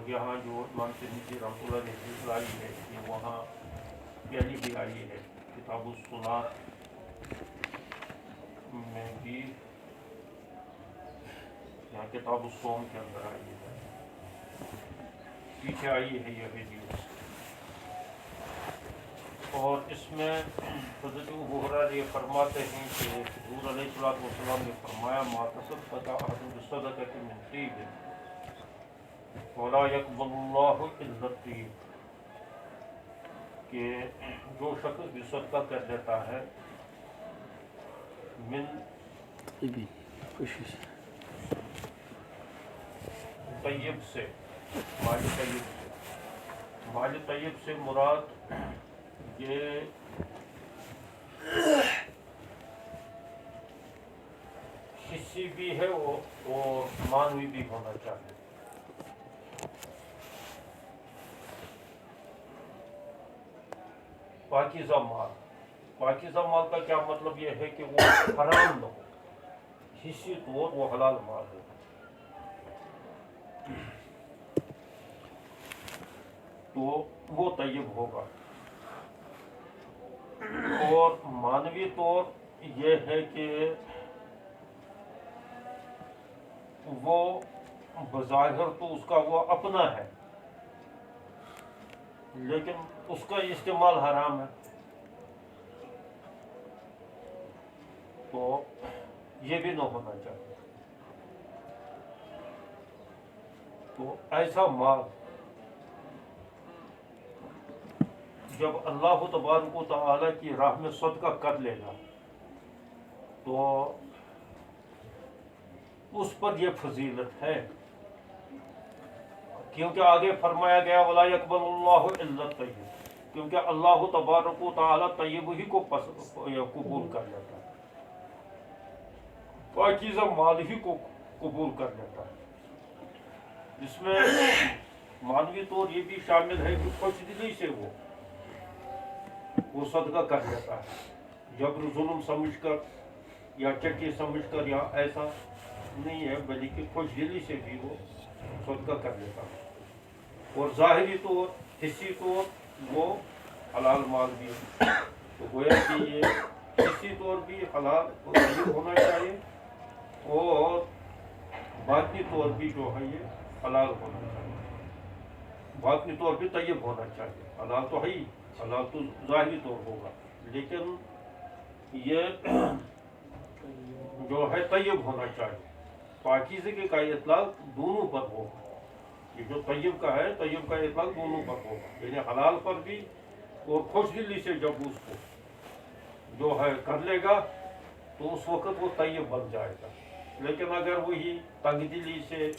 یہاں جو امام ترمذی رحمۃ اللہ نے حدیث لائی ہے کہ وہاں پہلی بھی آئی ہے کتاب الصلاۃ میں بھی، یہاں کتاب الصوم کے اندر آئی ہے، پیچھے آئی ہے یہ حدیث، اور اس میں حضرت ابو ہریرہ یہ فرماتے ہیں کہ حضور علیہ الصلوۃ والسلام نے فرمایا ما تصدق احد بصدقۃ من طیب ولا يقبل اللہ الا الطیب، کہ جو شخص بھی صدقہ کر دیتا ہے من طیب سے، مال طیب سے، مال طیب سے مراد یہ حصی بھی ہے اور مانوی بھی ہونا چاہیے۔ پاکیزہ مال، پاکیزہ مال کا کیا مطلب یہ ہے کہ وہ حرام نہ ہو، حصی طور وہ حلال مال ہے، تو وہ طیب ہوگا۔ اور مانوی طور یہ ہے کہ وہ بظاہر تو اس کا وہ اپنا ہے لیکن اس کا استعمال حرام ہے، تو یہ بھی نہ ہونا چاہیے۔ تو ایسا مال جب اللہ تبارک و تعالیٰ کی راہ میں صدقہ کر لے گا تو اس پر یہ فضیلت ہے، کیونکہ آگے فرمایا گیا ولا يقبل اللہ الا الطیب، کیونکہ اللہ تبارک و تعالیٰ طیب ہی کو قبول کر لیتا ہے، پاکیزہ مال ہی کو قبول کر لیتا ہے۔ اس میں مانوی طور یہ بھی شامل ہے کہ خوش دلی سے وہ صدقہ کر لیتا ہے، جبر ظلم سمجھ کر یا چٹی سمجھ کر یا ایسا نہیں ہے، بلکہ خوش دلی سے بھی وہ صدقہ کر لیتا ہے۔ اور ظاہری طور، حصی طور وہ حلال مال بھی ہے، تو گویا کہ یہ حصی طور بھی حلال طیب ہونا چاہیے اور باطنی طور بھی جو ہے یہ حلال ہونا چاہیے، باطنی طور بھی طیب ہونا چاہیے۔ حلال تو ہے ہی، حلال تو ظاہری طور ہوگا، لیکن یہ جو ہے طیب ہونا چاہیے۔ پاکیزگی کا اطلاق دونوں پر ہوگا، یہ جو طیب کا ہے، طیب کا اطلاق دونوں پر ہوگا، یعنی حلال پر بھی، اور خوش دلی سے جب اس کو جو ہے کر لے گا تو اس وقت وہ طیب بن جائے گا۔ لیکن اگر وہی تنگ دلی سے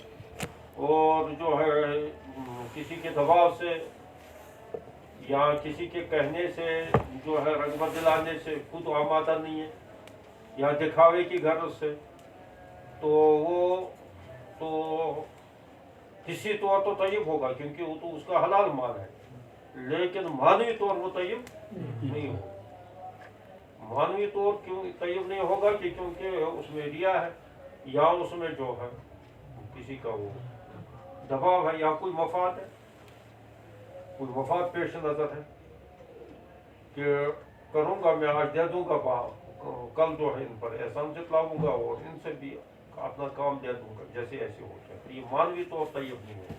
اور جو ہے کسی کے دباؤ سے یا کسی کے کہنے سے جو ہے رغبت دلانے سے خود آمادہ نہیں ہے یا دکھاوے کی غرض سے، تو وہ تو حصی طور تو طیب ہوگا کیونکہ وہ تو اس کا حلال مال ہے، لیکن مانوی طور وہ طیب نہیں ہوگا۔ مانوی طور کیوں طیب نہیں ہوگا کہ کیونکہ اس میں ریا ہے یا اس میں جو ہے کسی کا وہ دباؤ ہے یا کوئی مفاد ہے، کوئی مفاد پیش نظر ہے کہ کروں گا میں آج دے دوں گا، کل جو ہے ان پر احسان جتلاؤں گا اور ان سے بھی اپنا کام دے دوں گا، جیسے ایسے ہوتا ہے، یہ مانوی طور طیب نہیں ہوگا۔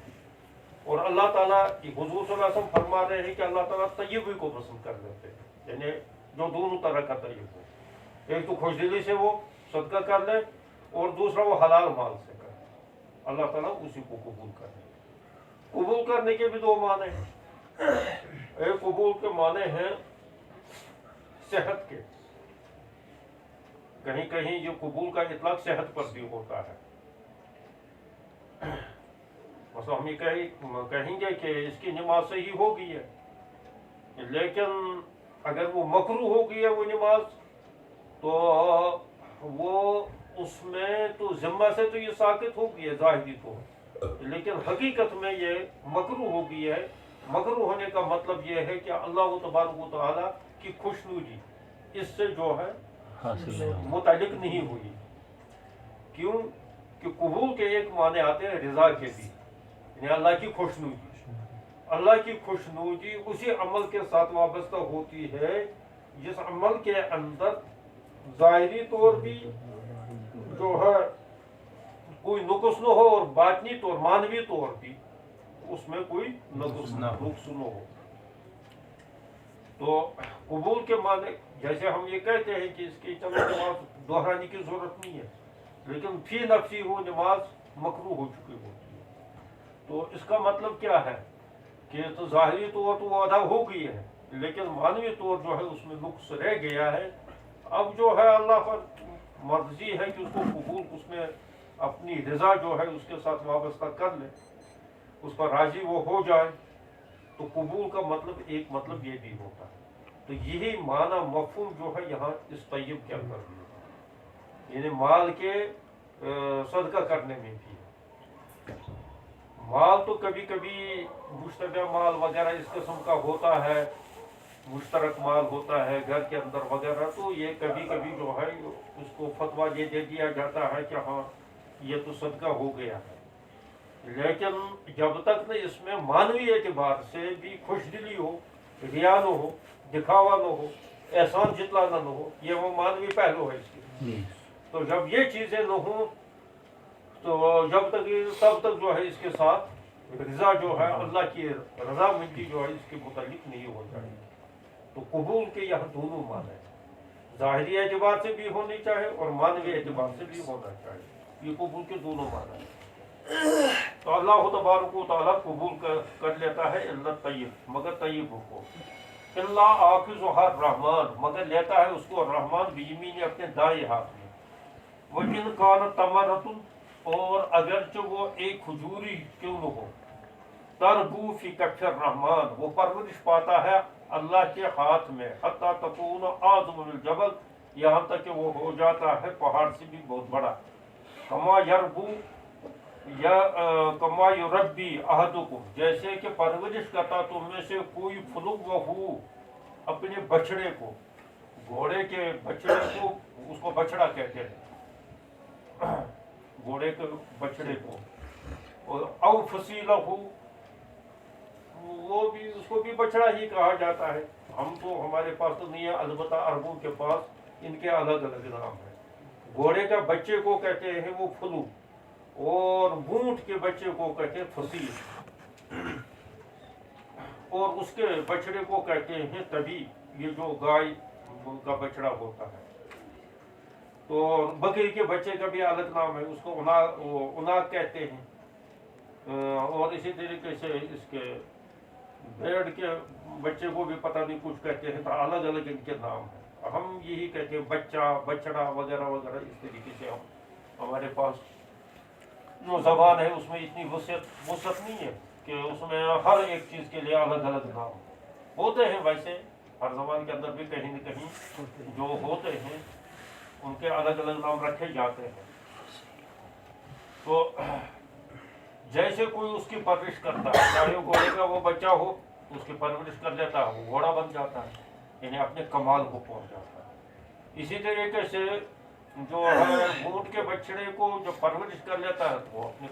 اور اللہ تعالیٰ حضور صلی اللہ علیہ وسلم فرما رہے ہیں کہ اللہ تعالیٰ طیب ہی کو پسند کر لیتے ہیں، یعنی جو دونوں طرح کا طیب ہو، ایک تو خوش دلی سے وہ صدقہ کر لے اور دوسرا وہ حلال مال سے کرے، اللہ تعالیٰ اسی کو قبول کر لے۔ قبول کرنے کے بھی دو معنی ہیں، ایک قبول کے معنی ہیں صحت کے، کہیں کہیں یہ قبول کا اطلاق صحت پر بھی ہوتا ہے، مثلا ہم یہ کہیں گے کہ اس کی نماز صحیح ہو گئی ہے، لیکن اگر وہ مکروہ ہو گئی ہے وہ نماز، تو وہ اس میں تو ذمہ سے تو یہ ساقط ہو گئی ہے ظاہری طور، لیکن حقیقت میں یہ مکروہ ہو گئی ہے۔ مکروہ ہونے کا مطلب یہ ہے کہ اللہ تبارک و تعالیٰ کی خوشنودی اس سے جو ہے متعلق نہیں ہوئی۔ کیوں کہ قبول کے ایک معنی آتے ہیں رضا کے بھی، یعنی اللہ کی خوشنودی، اللہ کی خوشنودی اسی عمل کے ساتھ وابستہ ہوتی ہے جس عمل کے اندر ظاہری طور بھی جو ہے کوئی نقص نہ ہو اور باطنی طور مانوی طور بھی اس میں کوئی نقص نہ ہو۔ تو قبول کے معنی جیسے ہم یہ کہتے ہیں کہ اس کی چلو نماز دہرانے کی ضرورت نہیں ہے، لیکن فی نفسی وہ نماز مکروہ ہو چکی ہوتی ہے، تو اس کا مطلب کیا ہے کہ تو ظاہری طور تو وہ ادا ہو گئی ہے، لیکن معنوی طور جو ہے اس میں نقص رہ گیا ہے۔ اب جو ہے اللہ پر مرضی ہے کہ اس کو قبول، اس میں اپنی رضا جو ہے اس کے ساتھ وابستہ کر لے، اس پر راضی وہ ہو جائے، تو قبول کا مطلب ایک مطلب یہ بھی ہوتا ہے۔ تو یہی معنی مفہوم جو ہے یہاں اس طیب کے اندر بھی ہے، یعنی مال کے صدقہ کرنے میں بھی ہے۔ مال تو کبھی کبھی مشتبہ مال وغیرہ اس قسم کا ہوتا ہے، مشترک مال ہوتا ہے گھر کے اندر وغیرہ، تو یہ کبھی کبھی جو ہے اس کو فتویٰ یہ دے دیا جاتا ہے کہ ہاں یہ تو صدقہ ہو گیا ہے، لیکن جب تک نہ اس میں معنوی اعتبار سے بھی خوش دلی ہو، ریا نہ ہو، دکھاوا نہ ہو، احسان جتلانا نہ ہو، یہ وہ معنوی پہلو ہے اس کی۔ تو جب یہ چیزیں نہ ہوں تو تب تک جو ہے اس کے ساتھ رضا جو ہے اللہ کی رضامندی جو ہے اس کے متعلق نہیں ہو جائے۔ تو قبول کے یہاں دونوں معنی ہیں، ظاہری اعتبار سے بھی ہونی چاہیے اور معنوی اعتبار سے بھی ہونا چاہیے، یہ قبول کے دونوں معنی ہیں۔ تو اللہ تبارک و تعالیٰ قبول کر لیتا ہے اللہ طیب، مگر طیب کو اللہ آخذھا الرحمن، مگر لیتا ہے اس کو رحمان بیمین اپنے دائیں ہاتھ میں، وَإِنْ كَانَ تَمَرَةٌ، اور اگرچہ وہ ایک کھجوری کیوں نہ ہو، تربو فی کف الرحمن، وہ پرورش پاتا ہے اللہ کے ہاتھ میں، حتیٰ تکون اعظم من الجبل، یہاں تک کہ وہ ہو جاتا ہے پہاڑ سے بھی بہت بڑا، کما یربو یا کما یربی احدکم، جیسے کہ پرورش کرتا تم میں سے کوئی فلوہ اپنے بچڑے کو، گھوڑے کے بچڑے کو، اس کو بچڑا کہتے ہیں، گھوڑے کے بچڑے کو، اور او فصیلہ ہو، وہ بھی اس کو بھی بچڑا ہی کہا جاتا ہے، ہم تو ہمارے پاس تو نہیں ہے، البتہ عربوں کے پاس ان کے الگ الگ نام ہیں۔ گھوڑے کا بچے کو کہتے ہیں وہ فلو، اور اونٹ کے بچے کو کہتے ہیں فصیل، اور اس کے بچڑے کو کہتے ہیں طبی، یہ جو گائے کا بچڑا ہوتا ہے۔ تو بکری کے بچے کا بھی الگ نام ہے، اس کو اناق کہتے ہیں، اور اسی طریقے سے اس کے بھیڑ کے بچے کو بھی پتہ نہیں کچھ کہتے ہیں، تو الگ الگ ان کے نام ہیں، ہم یہی کہتے ہیں بچہ، بچڑا وغیرہ وغیرہ، اس طریقے سے ہمارے پاس جو زبان ہے اس میں اتنی وسعت نہیں ہے کہ اس میں ہر ایک چیز کے لیے الگ الگ نام ہوتے ہیں۔ ویسے ہر زبان کے اندر بھی کہیں نہ کہیں جو ہوتے ہیں ان کے الگ الگ نام رکھے جاتے ہیں۔ تو جیسے کوئی اس کی پرورش کرتا ہے، چاہے وہ گھوڑے کا وہ بچہ ہو، اس کی پرورش کر لیتا ہے، وہ گھوڑا بن جاتا ہے، یعنی اپنے کمال کو پہنچ جاتا ہے۔ اسی طریقے سے جو ہے اونٹ کے بچڑے کو جو پرورش کر لیتا ہے وہ اپنے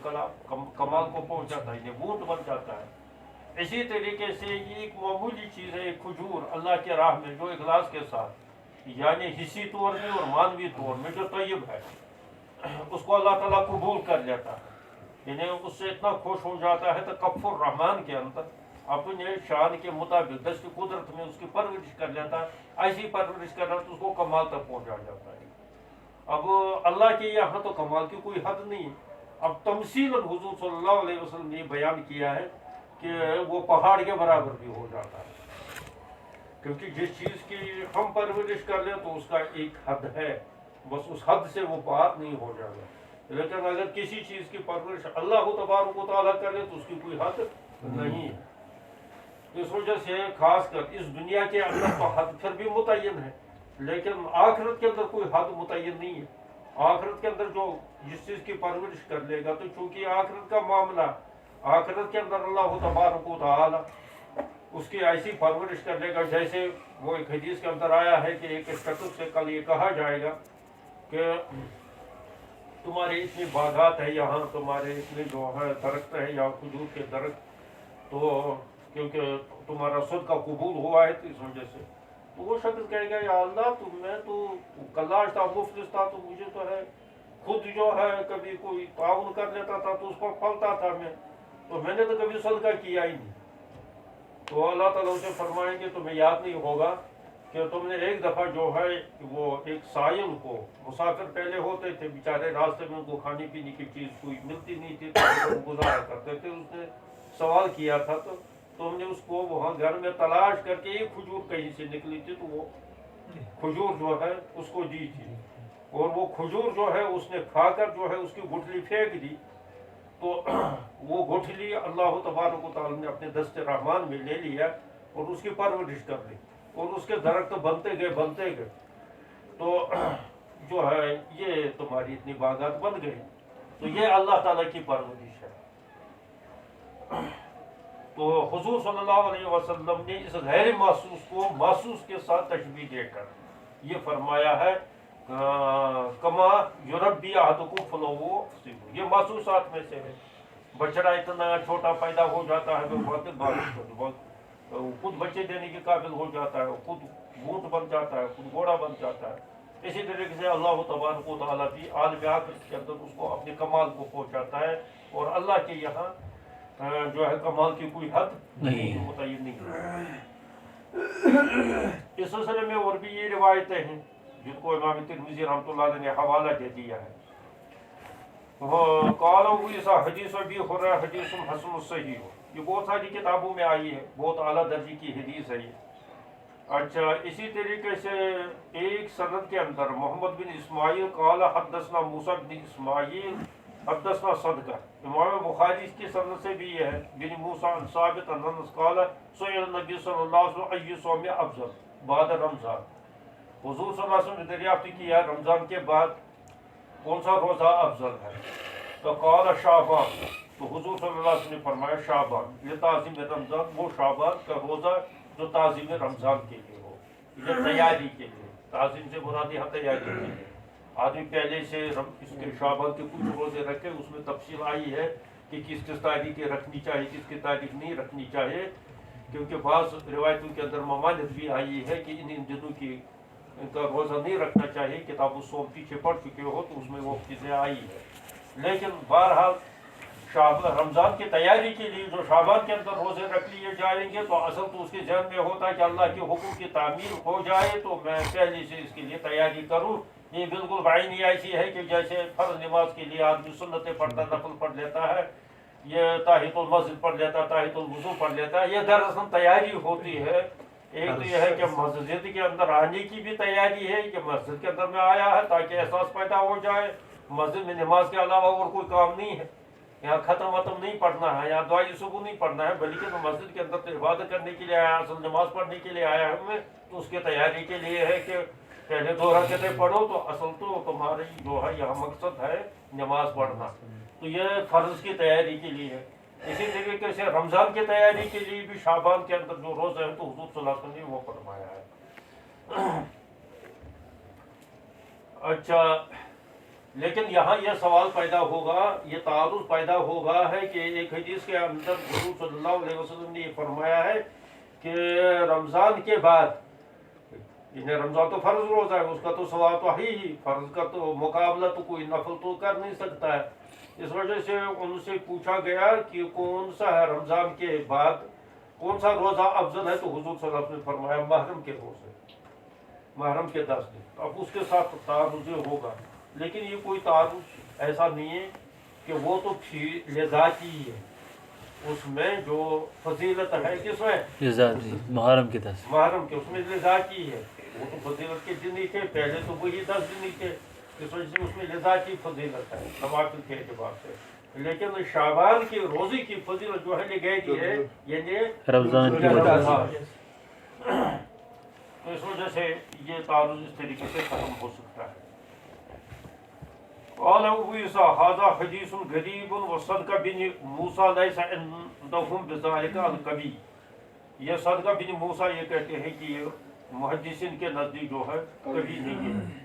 کمال کو پہنچ جاتا ہے، یہ اونٹ بن جاتا ہے۔ اسی طریقے سے یہ ایک معمولی چیز ہے، ایک کھجور اللہ کے راہ میں جو اخلاص کے ساتھ، یعنی حصی طور میں اور مانوی طور میں جو طیب ہے، اس کو اللہ تعالیٰ قبول کر لیتا ہے، یعنی اس سے اتنا خوش ہو جاتا ہے تکفر الرحمن کے اندر، اپنے شان کے مطابق دست قدرت میں اس کی پرورش کر لیتا ہے، ایسی پرورش کر رہا تو اس کو کمال تک پہنچا جاتا ہے۔ اب اللہ کے یہاں تو کمال کی کوئی حد نہیں، اب تمثیلاً حضور صلی اللہ علیہ وسلم نے بیان کیا ہے کہ وہ پہاڑ کے برابر بھی ہو جاتا ہے، کیونکہ جس چیز کی ہم پرورش کر لیں تو اس کا ایک حد ہے، بس اس حد سے وہ پار نہیں ہو جائے گا، لیکن اگر کسی چیز کی پرورش اللہ تبارک و تعالیٰ کر لے تو اس کی کوئی حد نہیں ہے۔ اس وجہ سے خاص کر اس دنیا کے اندر تو حد پھر بھی متعین ہے، لیکن آخرت کے اندر کوئی حد متعین نہیں ہے۔ آخرت کے اندر جو جس چیز کی پرورش کر لے گا، تو چونکہ آخرت کا معاملہ، آخرت کے اندر اللہ تبارک و تعالی اس کی ایسی پرورش کر لے گا، جیسے وہ ایک حدیث کے اندر آیا ہے کہ ایک شخص سے کل یہ کہا جائے گا کہ تمہارے اتنے باغات ہیں یہاں، تمہارے اتنے جو ہے درخت ہیں یا کھجور کے درخت، تو کیونکہ تمہارا صدقہ قبول ہوا ہے تو اس وجہ سے. تو وہ شخص کہے گا یا اللہ تو میں تو کلاش تھا، مفلس تھا، تو مجھے تو ہے خود جو ہے کبھی کوئی تعاون کر لیتا تھا تو اس کو پھلتا تھا میں نے تو کبھی صدقہ کیا ہی نہیں. تو اللہ تعالیٰ اسے فرمائیں گے تمہیں یاد نہیں ہوگا کہ تم نے ایک دفعہ جو ہے وہ ایک سائل کو، مسافر پہلے ہوتے تھے بیچارے، راستے میں ان کو کھانے پینے کی چیز کوئی ملتی نہیں تھی تو گزارا کرتے تھے، اس نے سوال کیا تھا تو تم نے اس کو وہاں گھر میں تلاش کر کے ایک کھجور کہیں سے نکلی تھی تو وہ کھجور جو ہے اس کو دی تھی، اور وہ کھجور جو ہے اس نے کھا کر جو ہے اس کی گٹھلی پھینک دی. تو وہ گٹھلی اللہ تبارک و تعالیٰ نے اپنے دست رحمان میں لے لیا اور اس کی پرورش کر لی، اور اس کے درخت بنتے گئے تو جو ہے یہ تمہاری اتنی باغات بن گئی. تو یہ اللہ تعالیٰ کی پرورش ہے. تو حضور صلی اللہ علیہ وسلم نے اس غیر محسوس کو محسوس کے ساتھ تشبیہ دے کر یہ فرمایا ہے کما یربی احدکم فلو، یہ محسوسات میں سے ہے. بچڑا اتنا چھوٹا پیدا ہو جاتا ہے وہ خود بچے دینے کے قابل ہو جاتا ہے، خود اونٹ بن جاتا ہے، خود گھوڑا بن جاتا ہے. اسی طریقے سے اللہ تبارک و تعالیٰ بھی عالم آخرت کے اندر اس کو اپنے کمال کو پہنچاتا ہے، اور اللہ کے یہاں جو ہے کمال کی کوئی حد نہیں متعین نہیں ہے. اس سلسلے میں اور بھی یہ روایتیں ہیں جن کو امام ترمذی رحمۃ اللہ علیہ نے حوالہ دے دیا ہے. قال ابو عیسیٰ حدیث ابی ہریرہ حدیث حسن صحیح، یہ بہت ساری کتابوں میں آئی ہے، بہت اعلیٰ درجے کی حدیث ہے یہ. اچھا، اسی طریقے سے ایک سند کے اندر محمد بن اسماعیل قال حدثنا موسیٰ بن اسماعیل حدثنا صدقہ، امام بخاری اس کی سند سے بھی یہ ہے بن موسیٰ عن ثابت عن انس قال سئل النبی صلی اللہ علیہ وسلم ای صوم افضل بعد رمضان، حضور صلی اللہ علیہ وسلم نے دریافت کیا رمضان کے بعد کون سا روزہ افضل ہے، تو قال شعبان، تو حضور صلی اللہ علیہ وسلم نے فرمایا شعبان، یہ تعظیم رمضان، وہ شعبان کا روزہ جو تعظیم رمضان کے لیے ہو، یہ تیاری کے لیے، تعظیم سے مراد یہاں تیاری کے لیے. آدمی پہلے سے اس کے شعبان کے کچھ روزے رکھے، اس میں تفصیل آئی ہے کہ کس تاریخ رکھنی چاہیے، کس کی تاریخ نہیں رکھنی چاہیے، کیونکہ بعض روایتوں کے اندر ممانعت بھی آئی ہے کہ ان دنوں کی ان کا روزہ نہیں رکھنا چاہیے. کتاب الصوم پیچھے پڑھ چکے ہو تو اس میں وہ چیزیں آئی ہے. لیکن بہرحال رمضان کی تیاری کے لیے جو شعبان کے اندر روزے رکھ لیے جائیں گے تو اصل تو اس کے ذہن میں ہوتا ہے کہ اللہ کے حکم کی تعمیل ہو جائے تو میں پہلے سے اس کے لیے تیاری کروں. یہ بالکل بعینی ایسی ہے کہ جیسے فرض نماز کے لیے آدمی سنتیں پڑھتا، نفل پڑھ لیتا ہے، یہ تحیۃ المسجد پڑھ لیتا ہے، تحیۃ الوضو پڑھ لیتا ہے، یہ دراصل تیاری ہوتی ہے. ایک تو یہ ہے کہ مسجد کے اندر آنے کی بھی تیاری ہے کہ مسجد کے اندر میں آیا ہے تاکہ احساس پیدا ہو جائے مسجد میں نماز کے علاوہ اور کوئی کام نہیں ہے، یہاں ختم نہیں پڑھنا ہے، یہاں دعائے صبح نہیں پڑھنا ہے، بلکہ تو مسجد کے اندر تو عبادت کرنے کے لیے آیا، اصل نماز پڑھنے کے لیے آیا ہے میں، تو اس کی تیاری کے لیے ہے کہ پہلے 2 رکعتیں پڑھو، تو اصل تو تمہاری جو ہے یہاں مقصد ہے نماز پڑھنا. تو یہ فرض کی تیاری کے لیے ہے. اسی طریقے سے رمضان کی تیاری کے لیے بھی شعبان کے اندر جو روزہ ہے تو حضور صلی اللہ علیہ وسلم نے وہ فرمایا ہے. اچھا، لیکن یہاں یہ سوال پیدا ہوگا، یہ تعارض پیدا ہوگا ہے کہ ایک حدیث کے اندر حضور صلی اللہ علیہ وسلم نے یہ فرمایا ہے کہ رمضان کے بعد، رمضان تو فرض روزہ ہے، اس کا تو ثواب تو ہے ہی، فرض کا تو مقابلہ تو کوئی نفل تو کر نہیں سکتا ہے. اس وجہ سے ان سے پوچھا گیا کہ کون سا ہے رمضان کے بعد کون سا روزہ افضل ہے، تو حضور صلی اللہ علیہ وسلم نے فرمایا محرم کے روزے، محرم کے 10 دن. اب اس کے ساتھ تعارض ہوگا، لیکن یہ کوئی تعارض ایسا نہیں ہے کہ وہ تو لذاتی ہی ہے، اس میں جو فضیلت ہے کس میں محرم کے 10، محرم کے اس میں لذاتی ہے، وہ تو فضیلت کے دن ہی تھے، پہلے تو وہی 10 دن ہی تھے، اس وجہ سے اس میں لذاتی فضیلت ہے نوافل کے اعتبار سے. لیکن شعبان کی روزے کی فضیلت جو ہے لگائی ہے یعنی رمضان کی وجہ سے، تو اس وجہ سے یہ تعارض اس طریقے سے ختم ہو سکتا ہے. قال ابو عیسیٰ ھذا حدیث غریب وصدقہ بن موسیٰ لیس عندہم بذلک القوی، یہ صدقہ بن موسیٰ یہ کہتے ہیں کہ یہ محدثین کے نزدیک جو ہے کبھی نہیں ہے.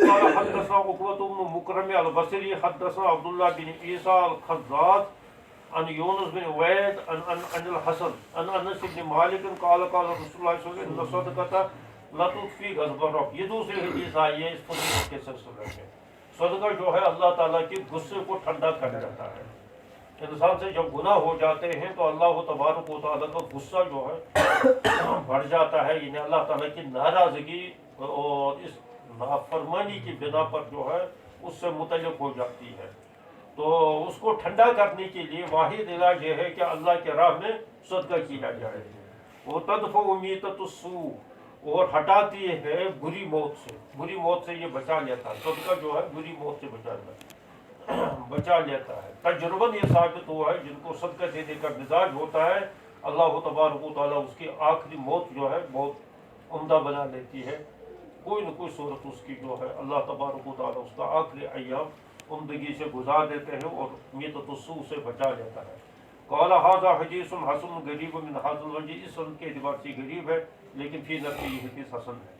قال حدثنا عقبة بن مكرم البصري حدثنا عبد الله بن عيسى الخزاز عن يونس بن عبيد عن الحسن عن انس بن مالك قال قال رسول الله صلى الله عليه وسلم ان الصدقة لا تطفئ غضب الرب. یہ دوسری حدیث آئی ہے اس فضیلت کے سلسلے میں. صدقہ جو ہے اللہ تعالیٰ کے غصے کو ٹھنڈا کر دیتا ہے. انسان سے جب گناہ ہو جاتے ہیں تو اللہ تبارک و تعالیٰ کا غصہ جو ہے بڑھ جاتا ہے. یعنی اللہ تعالیٰ کی ناراضگی اور اس نافرمانی کی بنا پر جو ہے اس سے متعلق ہو جاتی ہے. تو اس کو ٹھنڈا کرنے کے لیے واحد علاج یہ ہے کہ اللہ کے راہ میں صدقہ کیا جائے. وہ تدفع میتۃ السوء اور ہٹاتی ہے بری موت سے. بری موت سے یہ بچا لیتا ہے. صدقہ جو ہے بری موت سے بچا لیتا ہے. تجرباً یہ ثابت ہوا ہے جن کو صدقہ دینے کا مزاج ہوتا ہے اللہ تبارک و تعالیٰ اس کی آخری موت جو ہے بہت عمدہ بنا لیتی ہے. کوئی نہ کوئی صورت اس کی جو ہے اللہ تبارک و تعالیٰ اس کا آخری ایام عمدگی سے گزار دیتے ہیں اور میتۃ السوء سے بچا لیتا ہے. قال هذا حدیث حسن غریب من هذا الوجه. اس سند کے اعتبار سے غریب ہے لیکن فی نفسه یہ حدیث حسن ہے.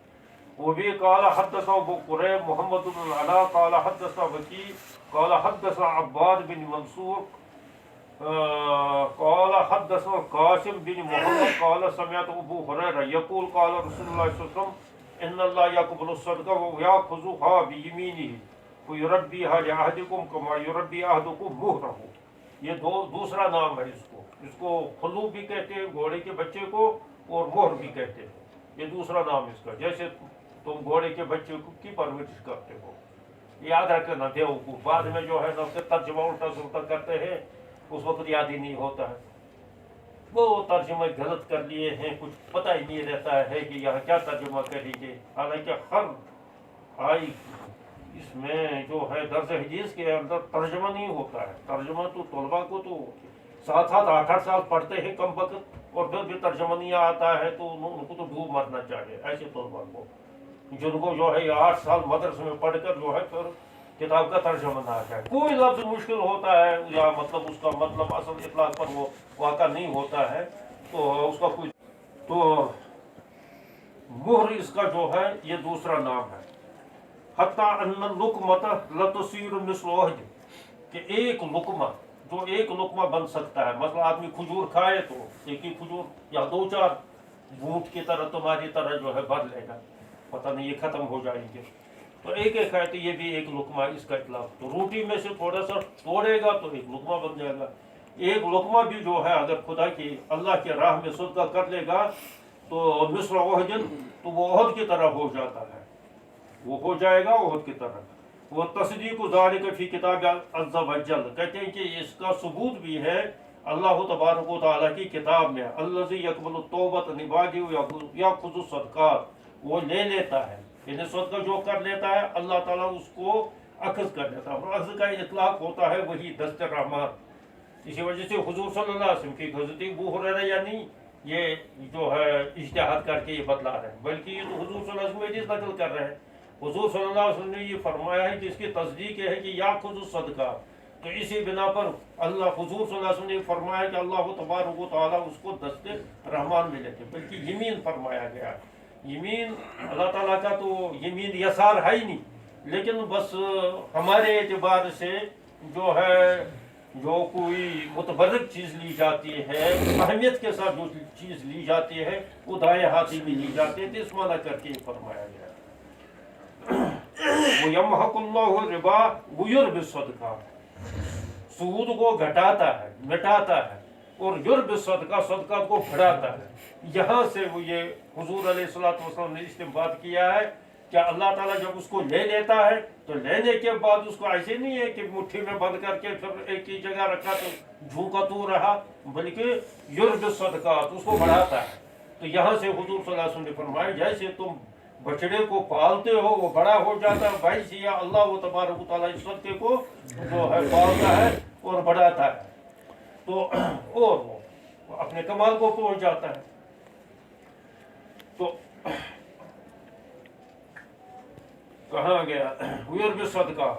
وہ بھی قال حدثنا ابو قریب محمد بن العلاء قال حدثنا وکیع قال حدثنا عباد بن منصور قال حدثنا قاسم بن محمد قال سمعت ابو هريرة يقول قال رسول الله صلى الله عليه وسلم ان الله يقبل الصدقة ويأخذها بيمينه ويربيها لأحدكم كما يربي أحدكم مهره. یہ دوسرا نام ہے اس کو خلو بھی کہتے ہیں گھوڑے کے بچے کو اور مہر بھی کہتے ہیں. یہ دوسرا نام اس کا. جیسے تم گھوڑے کے بچے کی پرورش کرتے ہو. یاد رکھنا دیو کو بعد میں جو ہے نا اس کا ترجمہ الٹا سلٹا کرتے ہیں اس وقت یاد ہی نہیں ہوتا ہے. وہ ترجمہ غلط کر لیے ہیں کچھ پتہ ہی نہیں رہتا ہے کہ یہاں کیا ترجمہ کریں گے. حالانکہ ہر آئی اس میں جو ہے درس حدیث کے اندر ترجمہ نہیں ہوتا ہے. ترجمہ تو طلباء کو تو 7-8 سال پڑھتے ہیں کم وقت اور پھر بھی ترجمہ نہیں آتا ہے تو ان کو تو ڈوب مرنا چاہیے. ایسے طلباء کو جن کو جو ہے 8 سال مدرسے میں پڑھ کر جو ہے پھر کتاب کا ترجمہ نہ آ جائے. کوئی لفظ مشکل ہوتا ہے یا مطلب اس کا مطلب اصل اطلاق پر وہ واقع نہیں ہوتا ہے تو اس کا کوئی تو مہر اس کا جو ہے یہ دوسرا نام ہے. حتیٰ ان لقمۃ لتصیر مثل احد کہ ایک لقمہ جو ایک لقمہ بن سکتا ہے. مثلا آدمی کھجور کھائے تو ایک ہی کھجور یا 2-4 بوٹ کی طرح تمہاری طرح جو ہے بھر لے گا. پتہ نہیں یہ ختم ہو جائیں گے تو ایک ایک کھائے تو یہ بھی ایک لقمہ اس کا اطلاق. تو روٹی میں سے تھوڑا سا توڑے گا تو ایک لقمہ بن جائے گا. ایک لقمہ بھی جو ہے اگر خدا کی اللہ کے راہ میں صدقہ کر لے گا تو مثل احد تو وہ احد کی طرح ہو جاتا ہے. وہ ہو جائے گا احد کی طرح. وہ تصدیق ذالک فی کتاب عز وجل کہتے ہیں کہ اس کا ثبوت بھی ہے اللہ تبارک و تعالیٰ کی کتاب میں. الذی یقبل التوبۃ من بعد یأخذ الصدقات وہ لے لیتا ہے. یعنی صدقہ جو کر لیتا ہے اللہ تعالیٰ اس کو اخذ کر لیتا ہے. اور اخذ کا اطلاق ہوتا ہے وہی دست رحمان. اسی وجہ سے حضور صلی اللہ علیہ وسلم کی حضرت ابو ہریرہ یعنی یہ جو ہے اجتہاد کر کے یہ بتلا رہے ہیں بلکہ یہ تو حضور صلی اللہ علیہ وسلم حدیث نقل کر رہے ہیں. حضور صلی اللہ علیہ وسلم نے یہ فرمایا ہے کہ اس کی تصدیق ہے کہ یاخذ الصدقہ. تو اسی بنا پر اللہ حضور صلی اللہ علیہ وسلم نے فرمایا کہ اللہ تبارک و تعالیٰ اس کو دست رحمان میں لیتے. بلکہ یمین فرمایا گیا. یمین اللہ تعالیٰ کا تو یمین یسار ہے ہی نہیں لیکن بس ہمارے اعتبار سے جو ہے جو کوئی متبرک چیز لی جاتی ہے اہمیت کے ساتھ جو چیز لی جاتی ہے وہ دائیں ہاتھی میں لی جاتی ہے. تو اس معنی کر کے فرمایا گیا وَيَمْحَقُ اللَّهُ الرِّبَا وَيُرْبِي الصَّدَقَاتِ سود کو گھٹاتا ہے مٹاتا ہے اور یربی الصدقہ صدقات کو بڑھاتا ہے. یہاں سے وہ یہ حضور علیہ السلام نے استنباط کیا ہے کہ اللہ تعالیٰ جب اس کو لے لیتا ہے تو لینے کے بعد اس کو ایسے نہیں ہے کہ مٹھی میں بند کر کے پھر ایک ہی جگہ رکھا تو جھونکا تو رہا بلکہ یربی الصدقات اس کو بڑھاتا ہے. تو یہاں سے حضور صلی اللہ علیہ وسلم نے فرمایا جیسے تم بچڑے کو پالتے ہو وہ بڑا ہو جاتا ہے بھائی سے یا اللہ و تبارک و تعالیٰ اس صدقے کو جو ہے پالتا ہے اور بڑھاتا ہے تو اور وہ اپنے کمال کو پہنچ جاتا ہے. تو کہاں گیا ویرب صدقہ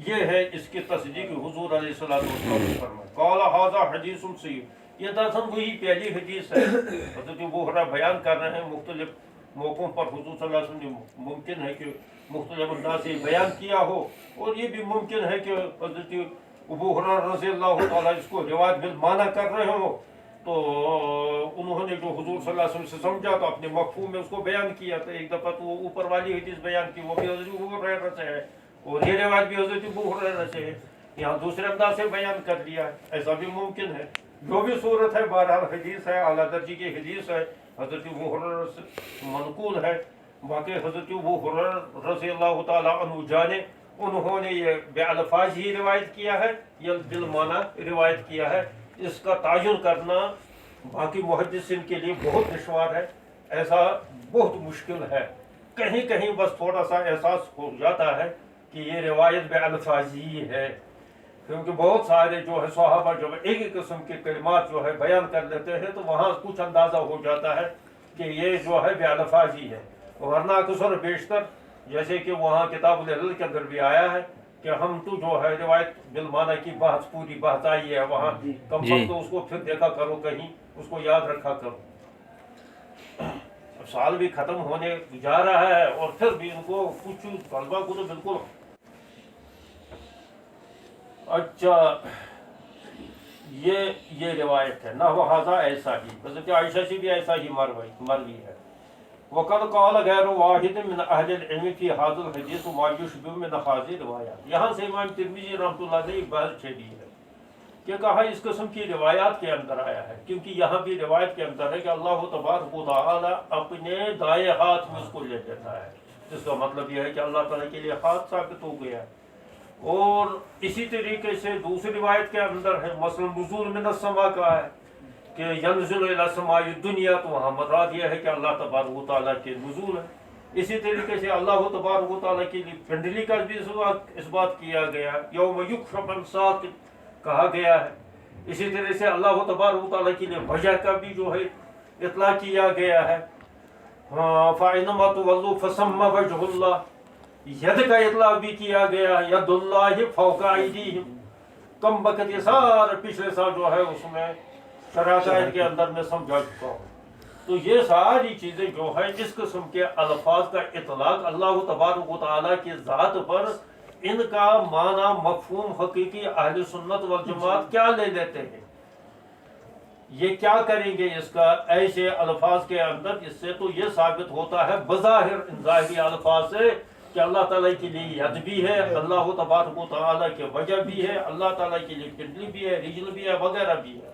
یہ ہے اس کی تصدیق حضور علیہ السلام نے فرمایا. قال ھذا حدیث صحیح. یہ دراصل وہی پہلی حدیث ہے حضرت ابو ہریرہ بیان کر رہے ہیں مختلف موقعوں پر حضور صلی اللہ علیہ وسلم نے ممکن ہے کہ مختلف انداز سے بیان کیا ہو، اور یہ بھی ممکن ہے کہ حضرت ابو ہریرہ رضی اللہ تعالیٰ اس کو روایت بالمعنی کر رہے ہوں، تو انہوں نے جو حضور صلی اللہ علیہ وسلم سے سمجھا تو اپنے مفہوم میں اس کو بیان کیا. تو ایک دفعہ تو وہ اوپر والی حدیث بیان کی، وہ بھی حضرت ابو ہریرہ سے ہے، اور یہ روایت بھی حضرت ابو ہریرہ سے ہے، یہاں دوسرے انداز سے بیان کر لیا ہے. ایسا بھی ممکن ہے. جو بھی صورت ہے، بہرحال حدیث ہے، اعلیٰ درجے کی حدیث ہے، حضرت ابو ہریرہ سے منقول ہے. باقی حضرت ابو ہریرہ رضی اللہ تعالیٰ عنہ جانے انہوں نے یہ بے الفاظ ہی روایت کیا ہے یا بالمعنی روایت کیا ہے. اس کا تعین کرنا باقی محدثین کے لیے بہت دشوار ہے، ایسا بہت مشکل ہے. کہیں کہیں بس تھوڑا سا احساس ہو جاتا ہے کہ یہ روایت بے الفاظ ہی ہے، کیونکہ بہت سارے جو ہے صحابہ جو ایک ہی قسم کے کلمات جو ہے بیان کر لیتے ہیں، تو وہاں کچھ اندازہ ہو جاتا ہے کہ یہ جو ہے بے الفاظ ہی ہے. ورنہ اکثر بیشتر جیسے کہ وہاں کتاب العلل کے اندر بھی آیا ہے کہ ہم تو جو ہے روایت بالمعنی کی بحث پوری بحث آئی ہے وہاں، کم وقت تو اس کو پھر دیکھا کرو، کہیں اس کو یاد رکھا کرو. اب سال بھی ختم ہونے جا رہا ہے اور پھر بھی ان کو کچھ طلبہ کو تو بالکل اچھا یہ روایت ہے. نہ وہ حاضہ ایسا ہی، حضرت عائشہ سے بھی ایسا ہی مروی ہے. وقد قال غیر واحد من اہل العلم فی هذا الحدیث ما یشبہ من هذه روایات. یہاں سے امام ترمذی رحمۃ اللہ علیہ بحث چھیڑی ہے کہ کہا اس قسم کی روایات کے اندر آیا ہے، کیونکہ یہاں بھی روایت کے اندر ہے کہ اللہ تبارک و تعالی اپنے دائیں ہاتھ میں اس کو لے لیتا ہے. اس کا مطلب یہ ہے کہ اللہ تعالیٰ کے لیے ہاتھ ثابت ہو گیا. اور اسی طریقے سے دوسری روایت کے اندر ہے مثلا نزول من السماء کا ہے کہ ینزل الی السماء الدنیا، تو وہاں مراد یہ ہے کہ اللہ تبارک و تعالیٰ کے نزول ہے. اسی طریقے سے اللہ تبارک و تعالیٰ کے لیے پنڈلی کا بھی اس بات کیا گیا، یوم یکشف عن ساق کہا گیا ہے. اسی طرح سے اللہ تبارک و تعالیٰ کے لیے وجہ کا بھی جو ہے اطلاع کیا گیا ہے. فَإِنَّمَا تُوَلُّوا فَثَمَّ وَجْهُ اللَّهِ، ید کا اطلاع بھی کیا گیا، ید اللہ فوق ایدیہم. کم وقت یہ سارا پچھلے سال جو ہے اس میں شرائط کے اندر میں سمجھا چکا ہوں. تو یہ ساری چیزیں جو ہے اس قسم کے الفاظ کا اطلاق اللہ تبارک و تعالیٰ کی ذات پر، ان کا معنی مفہوم حقیقی اہل سنت والجماعت کیا لے لیتے ہیں، یہ کیا کریں گے اس کا ایسے الفاظ کے اندر. اس سے تو یہ ثابت ہوتا ہے بظاہر ان ظاہری الفاظ سے کہ اللہ تعالیٰ کے لیے ید بھی ہے، اللہ تبارک و تعالیٰ کی وجہ بھی ہے، اللہ تعالیٰ کے لیے پنڈلی بھی ہے، رجل بھی ہے، وغیرہ بھی ہے.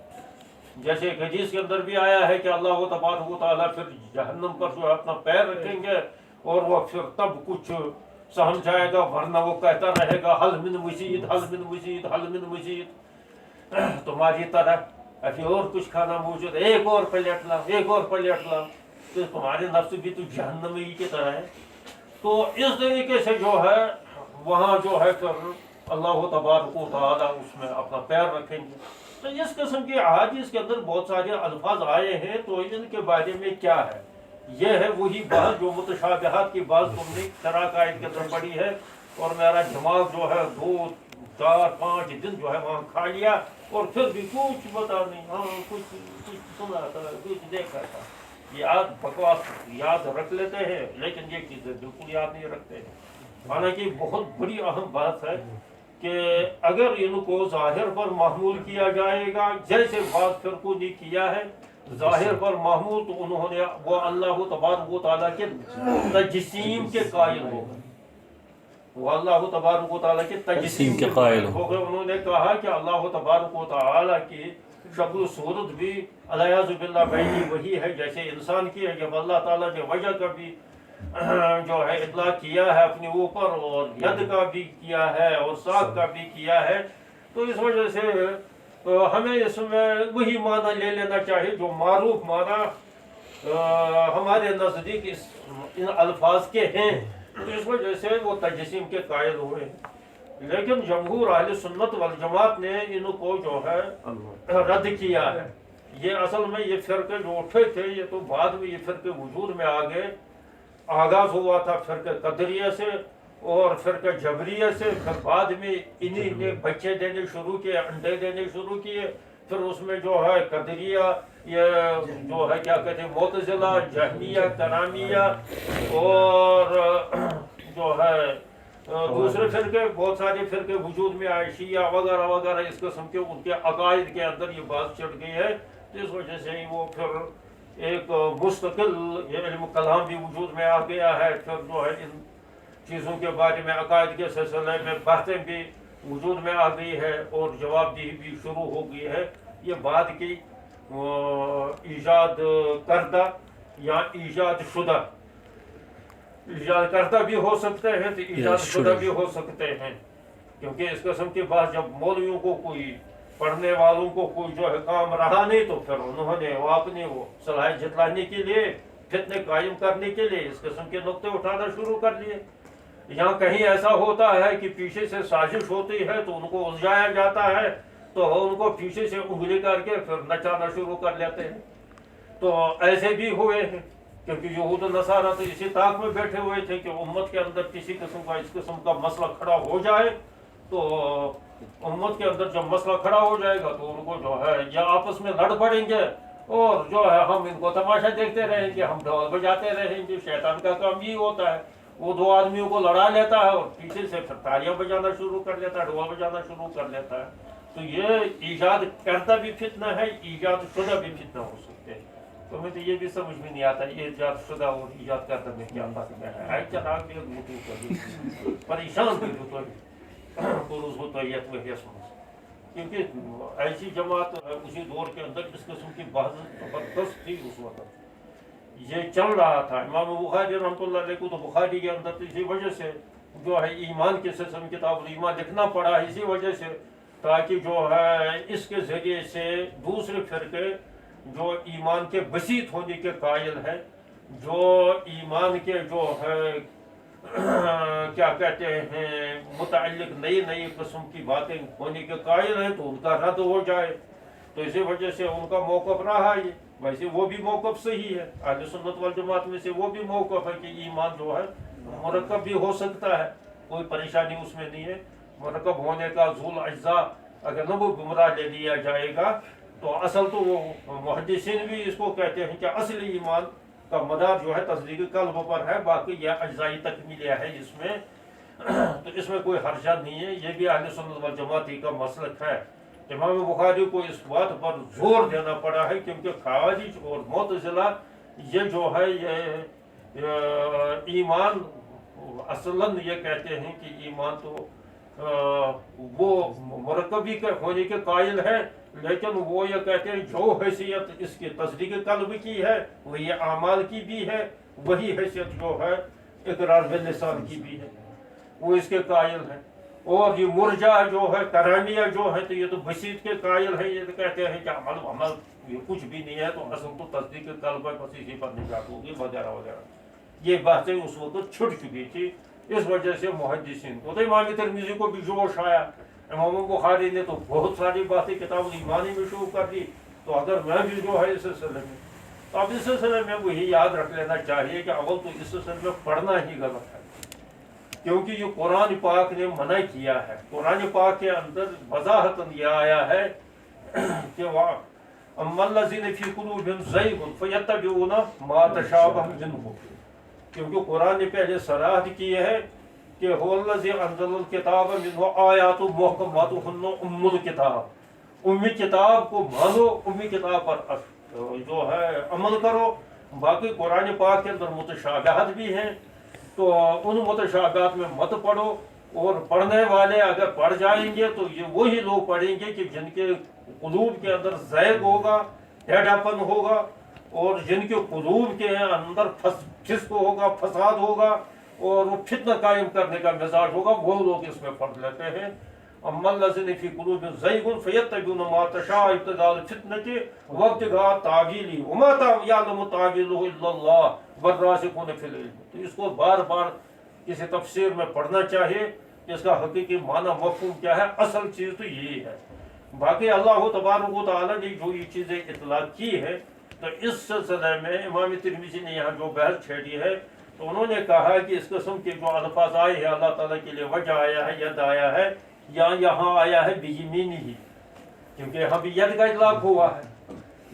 جیسے ایک حدیث کے اندر بھی آیا ہے کہ اللہ تبارک و تعالیٰ پھر جہنم پر جو ہے اپنا پیر رکھیں گے اور وہ پھر تب کچھ سہم جائے گا، ورنہ وہ کہتا رہے گا حل من مزید، حل من مزید، حل من مزید، تمہاری طرح ابھی اور کچھ کھانا موجود ہے، ایک اور پلیٹ لاؤ، ایک اور پلیٹ لاؤ. تو تمہارے نفس بھی تو جہنم ہی کی طرح ہے. تو اس طریقے سے جو ہے وہاں جو ہے پھر اللہ تبارک و تعالیٰ اس میں اپنا پیر رکھیں گے. تو اس قسم کی احادیث کے اندر بہت سارے الفاظ آئے ہیں، تو ان کے بارے میں کیا ہے، یہ ہے وہی بات جو متشابہات کی بات تم نے شرح قائد کے اندر پڑھی ہے. اور میرا دماغ جو ہے 2 4 5 دن جو ہے وہاں کھا لیا اور پھر بھی کچھ پتا نہیں، ہاں کچھ سنا تھا، کچھ دیکھا تھا. یاد بکواس یاد رکھ لیتے ہیں لیکن یہ چیزیں بالکل یاد نہیں رکھتے ہیں. حالانکہ بہت بڑی اہم بات ہے کہ اگر ان کو ظاہر پر محمول کیا جائے گا، جیسے بعض فرقوں نے کیا ہے ظاہر پر محمول، تو انہوں نے وہ اللہ تبارک و تعالیٰ کے تجسیم کے قائل ہو گئے. وہ اللہ تبارک و تعالیٰ کے تجسیم کے قائل ہو گئے. انہوں نے کہا کہ اللہ تبارک و تعالیٰ کی شکل و صورت بھی الیاذ باللہ وہی وہی ہے جیسے انسان کی ہے. جب اللہ تعالیٰ نے وجہ کا بھی جو ہے اطلاع کیا ہے اپنے اوپر، اور ید کا بھی کیا ہے اور ساق کا بھی کیا ہے، تو اس وجہ سے ہمیں اس میں وہی معنی لے لینا چاہیے جو معروف معنی ہمارے نزدیک ان الفاظ کے ہیں. تو اس وجہ سے وہ تجسیم کے قائل ہوئے. لیکن جمہور اہل سنت والجماعت نے ان کو جو ہے رد کیا ہے. یہ اصل میں یہ فرقے جو اٹھے تھے یہ تو بعد میں یہ فرقے وجود میں آ گئے. آغاز ہوا تھا فرقہ قدریہ سے اور فرقہ جبریہ سے، پھر بعد میں انہی نے بچے دینے شروع کیے، انڈے دینے شروع کیے. پھر اس میں جو ہے قدریہ یہ جو ہے کیا کہتے ہیں معتزلہ، جہمیہ، کرامیہ اور جو ہے دوسرے فرقے، بہت سارے فرقے وجود میں آئے، شیعہ وغیرہ وغیرہ اس قسم کے، ان کے عقائد کے اندر یہ بات چڑھ گئی ہے، تو اس وجہ سے وہ پھر ایک مستقل یہ علم کلام بھی وجود میں آ گیا ہے، پھر جو ہے ان چیزوں کے بارے میں عقائد کے سلسلے میں باتیں بھی وجود میں آ گئی ہے اور جواب دہی بھی شروع ہو گئی ہے۔ یہ بعد کی ایجاد کردہ یا ایجاد شدہ، ایجاد کردہ بھی ہو سکتے ہیں تو ایجاد شدہ بھی ہو سکتے ہیں، کیونکہ اس قسم کے بعد جب مولویوں کو کوئی، پڑھنے والوں کو کوئی جو ہے کام رہا نہیں، تو پھر انہوں نے وہ اپنی وہ صلاحیت جتلانے کے لیے، فتنے قائم کرنے کے لیے اس قسم کے نقطے اٹھانا شروع کر لیے۔ یہاں کہیں ایسا ہوتا ہے کہ پیچھے سے سازش ہوتی ہے تو ان کو الجھایا جاتا ہے، تو ان کو پیچھے سے انگلی کر کے پھر نچانا شروع کر لیتے ہیں۔ تو ایسے بھی ہوئے ہیں، کیونکہ یہود و نصارہ تو اسی طاق میں بیٹھے ہوئے تھے کہ امت کے اندر کسی قسم کا اس قسم کا مسئلہ کھڑا ہو جائے، تو امت کے اندر جب مسئلہ کھڑا ہو جائے گا تو ان کو جو ہے یا آپس میں لڑ پڑیں گے، اور جو ہے ہم ان کو تماشا دیکھتے رہیں گے، ہم ڈھول بجاتے رہیں گے۔ شیطان کا کام یہی ہوتا ہے، وہ دو آدمیوں کو لڑا لیتا ہے اور پیچھے سے پھر تالیاں بجانا شروع کر لیتا ہے، ڈھول بجانا شروع کر لیتا ہے۔ تو یہ ایجاد کرتا بھی فتنہ ہے، ایجاد شدہ بھی فتنہ ہو سکتے ہیں۔ تو ہمیں تو یہ بھی سمجھ میں نہیں آتا ایجاد شدہ اور ایجاد کرتا میں کیا فرق ہے۔ چراغ بھی موٹو کر پریشان بھی ہوتا ہے پروز ہوتا ہے یہ کیونکہ ایسی جماعت اسی دور کے اندر اس قسم کی بحث زبردست تھی اس وقت، یہ چل رہا تھا۔ امام بخاری رحمۃ اللہ علیہ کو تو بخاری کے اندر اسی وجہ سے جو ہے ایمان کے سلسلے میں کتاب الایمان لکھنا پڑا ہے، اسی وجہ سے، تاکہ جو ہے اس کے ذریعے سے دوسرے فرقے جو ایمان کے بسیط ہونے کے قائل ہیں، جو ایمان کے جو ہے کیا کہتے ہیں متعلق نئی نئی قسم کی باتیں ہونے کے قائل ہیں، تو ان کا رد ہو جائے۔ تو اسی وجہ سے ان کا موقف رہا ہے، ویسے وہ بھی موقف صحیح ہے، اہل سنت والجماعت میں سے وہ بھی موقف ہے کہ ایمان جو ہے مرکب بھی ہو سکتا ہے، کوئی پریشانی اس میں نہیں ہے۔ مرکب ہونے کا ذول اجزاء اگر نہ وہ گمراہ لے لیا جائے گا، تو اصل تو وہ محدثین بھی اس کو کہتے ہیں کہ اصل ایمان کا مدار جو ہے تصدیق قلب پر ہے، باقی یہ اجزائی تکمیلیہ ہے اس میں، تو اس میں کوئی حرجہ نہیں ہے۔ یہ بھی اہل سنت والجماعت کا مسلک ہے۔ امام بخاری کو اس بات پر زور دینا پڑا ہے، کیونکہ خوارج اور معتزلہ یہ جو ہے یہ ایمان اصلاً یہ کہتے ہیں کہ ایمان تو وہ مرکبی ہونے کے قائل ہے، لیکن وہ یہ کہتے ہیں جو حیثیت اس کی تصدیق قلب کی ہے وہی اعمال کی بھی ہے، وہی حیثیت جو ہے اقرار باللسان کی بھی ہے، وہ اس کے قائل ہیں۔ اور یہ مرجع جو ہے، کرامیہ جو ہے، تو یہ تو بسیط کے قائل ہیں، یہ تو کہتے ہیں کہ عمل یہ کچھ بھی نہیں ہے، تو اصل تو تصدیق قلب ہے، بس اسی پر نجات ہوگی وغیرہ وغیرہ۔ یہ باتیں اس وقت چھٹ چکی تھی، اس وجہ سے محدثین کو، تو امام ترمذی کو بھی جوش آیا، امام بخاری نے تو بہت ساری باتیں کتاب الایمان میں شروع کر دی، تو اگر میں بھی جو ہے اس سلسلے میں، تو اب اس سلسلے میں وہی یاد رکھ لینا چاہیے کہ اول تو اس سلسلے میں پڑھنا ہی غلط ہے، کیونکہ یہ قرآن پاک نے منع کیا ہے۔ قرآن پاک کے اندر وضاحتاً یہ آیا ہے کہ اما الذین فی قلوبہم زیغ فیتبعون ما تشابہ منہ، کیونکہ قرآن نے پہلے صراحت کی ہے کہ هو الذی انزل الکتاب منہ آیات محکمات ہن ام الکتاب، امی کتاب کو مانو، امی کتاب پر جو ہے عمل کرو۔ باقی قرآن پاک کے اندر متشابہات بھی ہیں، تو ان متشابہات میں مت پڑھو، اور پڑھنے والے اگر پڑھ جائیں گے تو یہ وہی لوگ پڑھیں گے کہ جن کے قلوب کے اندر زیغ ہوگا، ٹیڑھا پن ہوگا، اور جن کے قلوب کے اندر فسق ہوگا، فساد ہوگا، اور وہ فتنہ قائم کرنے کا مزاج ہوگا، وہ لوگ اس میں پڑھ لیتے ہیں۔ اما الذین فی قلوبہم زیغ فیتبعون ما تشابہ ابتغاء الفتنۃ وابتغاء تأویلہ وما یعلم تأویلہ الا اللہ والراسخون فی العلم۔ تو اس کو بار بار کسی تفسیر میں پڑھنا چاہیے کہ اس کا حقیقی معنی مفہوم کیا ہے، اصل چیز تو یہی ہے۔ باقی اللہ تبارک و تعالیٰ نے جو یہ چیزیں اطلاع کی ہے، تو اس سلسلے میں امام ترمذی نے یہاں جو بحث چھیڑی ہے، تو انہوں نے کہا کہ اس قسم کے جو الفاظ آئے ہیں اللہ تعالیٰ کے لیے وجہ آیا ہے، ید آیا ہے، یا یہاں آیا ہے بیمینہ ہی، کیونکہ یہاں بھی ید کا اطلاق ہوا ہے،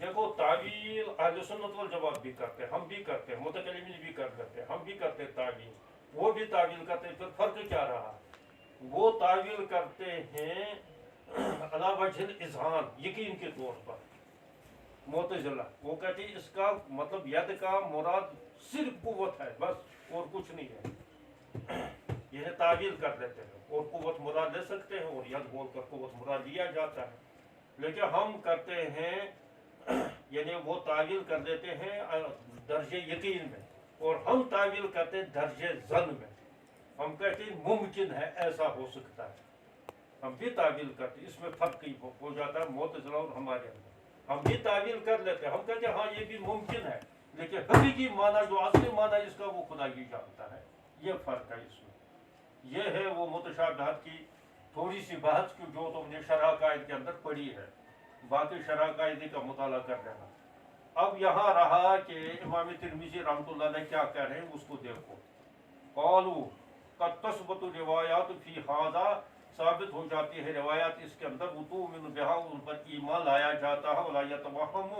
دیکھو تعویل اہل سنت والجماعت بھی کرتے ہیں, ہم بھی کرتے ہیں, متکلمین بھی کر لیتے ہیں, ہم بھی کرتے ہیں تعویل, وہ بھی تعویل کرتے ہیں. پھر فرق کیا رہا؟ وہ تعویل کرتے ہیں علی وجہ الاذہان, یقین کے طور پر. معتزلہ وہ کہتے ہیں اس کا مطلب ید کا مراد صرف قوت ہے بس اور کچھ نہیں ہے. یہ تعویل کر دیتے ہیں اور قوت مراد لے سکتے ہیں اور ید بول کر قوت مراد لیا جاتا ہے. لیکن ہم کرتے ہیں یعنی وہ تعویل کر دیتے ہیں درجہ یقین میں, اور ہم تعویل کرتے ہیں درجہ ظن میں. ہم کہتے ہیں ممکن ہے ایسا ہو سکتا ہے, ہم بھی تعویل کرتے ہیں. اس میں فرق ہی ہو جاتا ہے معتزلہ اور ہمارے اندر. ہم بھی تعویل کر لیتے ہیں, ہم کہتے ہیں ہاں یہ بھی ممکن ہے, لیکن حقیقی معنی جو اصلی معنی اس کا وہ خدا ہی جانتا ہے. یہ فرق ہے اس میں. یہ ہے وہ متشابہات کی تھوڑی سی بحث کی جو تم نے شرح قائد کے اندر پڑھی ہے. باقی شرح قائدی کا مطالعہ کر لینا. اب یہاں رہا کہ امام ترمذی رحمۃ اللہ علیہ کیا کہہ رہے ہیں اس کو دیکھو. قالوا قد تثبت روایات فی ھذا, ثابت ہو جاتی ہے روایات اس کے اندر. وتؤمن بہا, ان پر ایمان لایا جاتا ہے. ولا یتوہم,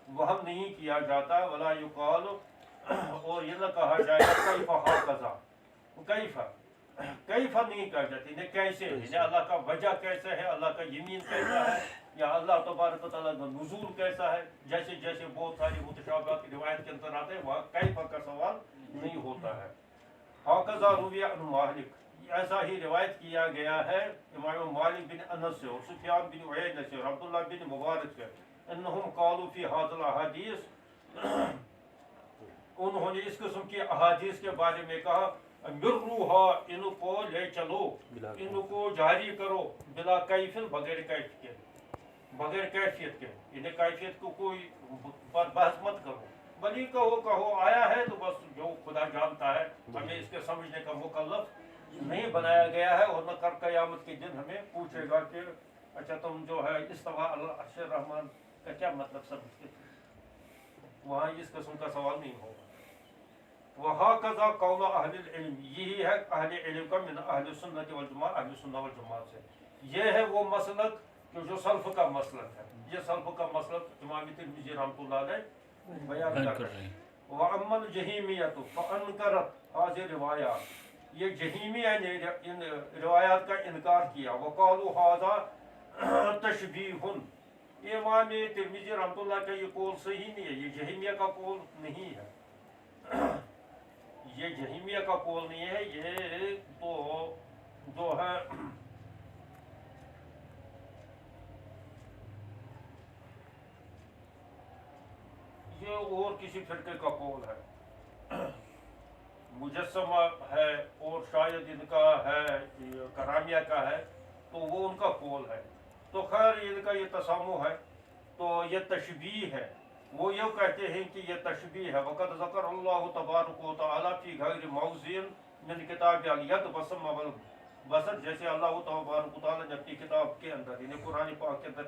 وہم نہیں کیا جاتا. ولا یقال, اور یہ نہ کہا جائے گا کیف ھذا, کیف نہیں کہا جاتی یعنی کیسے, یعنی اللہ کا وجہ کیسے ہے, اللہ کا یمین کیسا ہے, یا اللہ تبارک و تعالیٰ کا نزول کیسا ہے. جیسے جیسے بہت ساری متشابہات کی روایت کے اندر آتے ہیں وہاں کیف کا سوال نہیں ہوتا ہے. ھذا روی عن مالک, ایسا ہی روایت کیا گیا ہے امام مالک بن انس سے اور سفیان بن عیینہ سے اور عبداللہ بن مبارک سے. انہم قالوا فی ھذا الاحادیث, انہوں نے اس قسم کی احادیث کے بارے میں کہا مرروہا, ان کو لے چلو, ان کو جاری کرو, بلا کیف, بغیر کیف کے, بغیر کیفیت کے. انہیں کیفیت کو کوئی بحث مت کرو, بلی کہو آیا ہے تو بس جو خدا جانتا ہے. ہمیں اس کے سمجھنے کا مکلف نہیں بنایا گیا ہے, اور نہ کر قیامت کے دن ہمیں پوچھے گا کہ اچھا تم جو ہے استوا العرش الرحمن کا کیا مطلب سمجھتے تھے. وہاں اس قسم کا سوال نہیں ہوگا. وَهَكَذَا قَوْلَ أَهْلِ الْعِلْمِ, یہی ہے اہل علم کا من اہل سنت والجماع, اہل سنت والجماع سے. یہ ہے وہ مسلک جو سلف کا مسلک ہے. یہ سلف کا مسلک امام ترمذی رحمۃ اللہ علیہ بیان کر رہے ہیں. وَأَمَّا الْجَهِيمِيَّةُ فَأَنْكَرَتْ هَذِهِ الرِّوَایَاتِ, یہ جہیمیہ نے ان روایات کا انکار کیا. وَقَالُوا هَذَا تَشْبِیہٌ, امام ترمذی رحمۃ اللہ کا یہ قول صحیح نہیں ہے, یہ جہیمیہ کا قول نہیں ہے. یہ جہیمیہ کا قول نہیں ہے, یہ تو جو ہے یہ اور کسی فرقے کا قول ہے. مجسمہ ہے اور شاید ان کا ہے کرامیہ کا ہے, تو وہ ان کا قول ہے. تو خیر ان کا یہ تسامح ہے, تو یہ تشبیہ ہے. وہ یہ کہتے ہیں کہ یہ تشبیہ ہے. وقد ذکر اللہ تبارک و تعالیٰ فی غیر موضع من کتاب الید وسم والبصر, جیسے اللہ تبارک و تعالیٰ نے اپنی کتاب کے اندر یعنی قرآن پاک کے اندر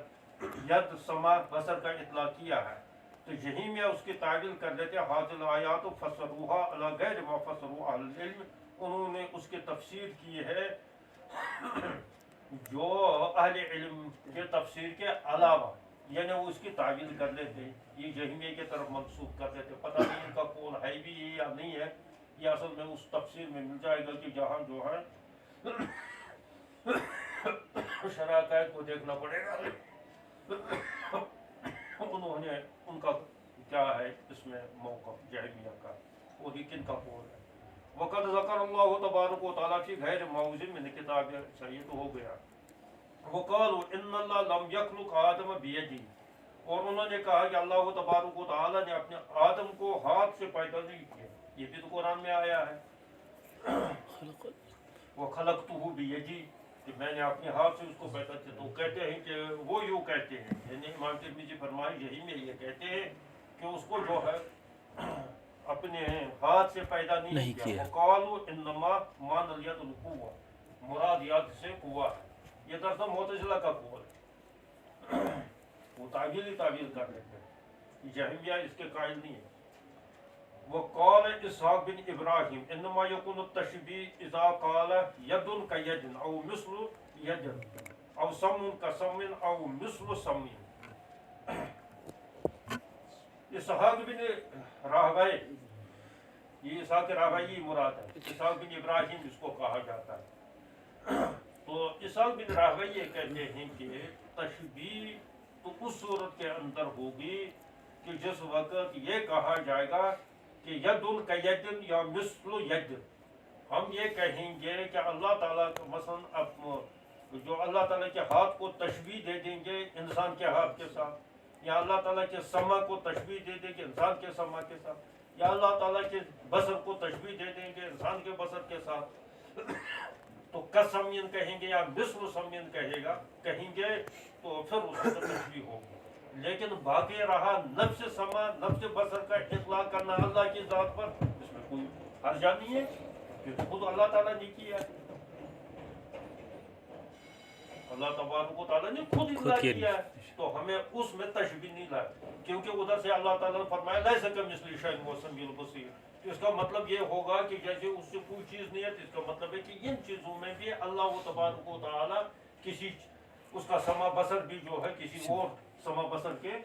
ید سما بصر کا اطلاق کیا ہے. تو یہی میں اس کی تعویل کر دیتے ہیں حاضل آیات فسروہا علی غیر ما فسروا اہل العلم, انہوں نے اس کی تفسیر کی ہے جو اہل علم کے تفسیر کے علاوہ, یعنی وہ اس کی تعویل کر لیتے ہیں, یہ جہمیہ کی طرف منسوخ کر دیتے. پتہ نہیں ان کا قول ہے بھی یا نہیں ہے, یہ اصل میں اس تفسیر میں مل جائے گا کہ جہاں جو ہے شرح قائد کو دیکھنا پڑے گا انہوں نے ان کا کیا ہے اس میں موقف جہمیہ کا, وہ کن کا قول ہے. وقد ذکر اللہ تبارک و تعالیٰ فی غیر موضع من کتاب, صحیح تو ہو گیا. وقالوا ان اللہ لم یخلق آدم بیدی, اور انہوں نے کہا کہ اللہ تبارک و تعالیٰ نے اپنے آدم کو ہاتھ سے پیدا نہیں کیا. یہ بھی تو قرآن میں آیا ہے. وخلقتہ بیدی, کہ میں نے اپنے ہاتھ سے اس کو پیدا کیا. تو کہتے ہیں کہ وہ یوں کہتے ہیں, یعنی امام ترمذی فرمائے یہی میں یہ کہتے ہیں کہ اس کو جو ہے اپنے ہاتھ سے پیدا نہیں کیا. وقالوا انما مان الید القوہ, مراد ید سے قوہ ہے. یہ دراصل معتزلہ کا قول ہے, وہ تعویل کر لیتے ہیں. جہمیہ اس کے قائل نہیں ہے. وقال اسحاق بن ابراہیم انما یکون التشبیہ اذا قال ید کید او مثل ید او سمن کا سمن او مثل سمن. اسحاق بن راہوی، یہ اسحاق راہوی مراد ہے، اسحاق بن ابراہیم اس کو کہا جاتا ہے. تو اسحاق بن راہوی یہ کہتے ہیں کہ تشبیہ تو اس صورت کے اندر ہوگی کہ جس وقت یہ کہا جائے گا کہ ید کید یا مثل ید. ہم یہ کہیں گے کہ اللہ تعالیٰ کو مثلا جو اللہ تعالیٰ کے ہاتھ کو تشبیہ دے دیں گے انسان کے ہاتھ کے ساتھ، یا اللہ تعالیٰ کے سما کو تشبیہ دے دیں گے انسان کے سما کے ساتھ، یا اللہ تعالیٰ کے بصر کو تشبیہ دے دیں گے انسان کے بصر کے ساتھ. تو کسمین کہیں گے یا مثل سمین کہیں گے تو پھر اس کو تشبیہ ہوگی. لیکن باقی رہا نفس سما نفس بصر کا اطلاق کرنا اللہ کی ذات پر، اس میں کوئی حرجہ نہیں ہے کیونکہ خود اللہ تعالیٰ نے کیا ہے. اللہ تبارک و تعالیٰ نے خود اطلاق کیا ہے، تو ہمیں اس میں تشبیہ نہیں لائے، کیونکہ ادھر سے اللہ تعالیٰ نے فرمایا لیس کمثلہ شیء وہو السمیع البصیر. تو اس کا مطلب یہ ہوگا کہ جیسے اس سے کوئی چیز نہیں ہے، تو اس کا مطلب ہے کہ ان چیزوں میں بھی اللہ تبارک و تعالیٰ کسی اس کا سما بصر بھی جو ہے کسی اور سما بصر کے